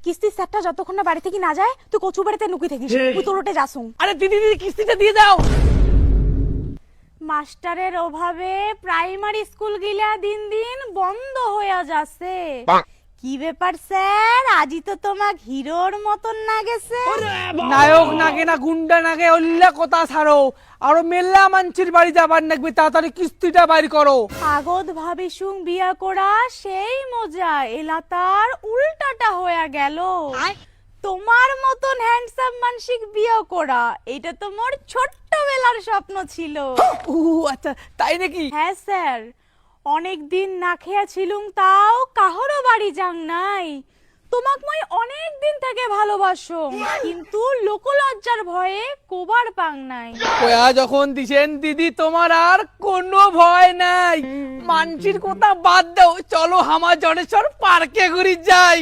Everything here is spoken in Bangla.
কিস্তির স্যারটা যতক্ষণ না বাড়ি থেকে না যায় তুই কচু বাড়িতে নুকি থাকিস, তুই তোর রোটে যাসুম। আরে দিদি দিদি কিস্তিটা দিয়ে দাও। মাস্টারের অভাবে প্রাইমারি স্কুল গিলা দিন দিন বন্ধ হয়ে যাচ্ছে। কি ব্যাপার স্যার, আজই তো তোমাক হিরোর মতন লাগেছে। নায়ক নাগে না গুন্ডা নাগে অল্লা কথা ছাড়ো, আরো মেলা মানছির বাড়ি যাবার নাকবে, তাড়াতাড়ি কিস্তিটা বাইর করো। আগত ভাবিসুং বিয়া করা সেই মজা, এলা তার উল্টাটা হয়ে গেল। তোমার মতন হ্যান্ডসাম মানসিক বিয়া করা এটা তো মোর ছোট্টবেলার স্বপ্ন ছিল। ও আচ্ছা তাই নাকি? হ্যাঁ স্যার, অনেক দিন না খেয়া ছিলুম, তাও কাহরও বাড়ি যাং নাই। তোমাক মই অনেক দিন থেকে ভালোবাসো, কিন্তু লোকলজ্জার ভয়ে কোবার পাং নাই। ওয়া যখন দিছেন দিদি তোমার আর কোনো ভয় নাই, মানসির কথা বাদ দাও, চলো হামা জনেশ্বর পার্কে ঘুরি যাই।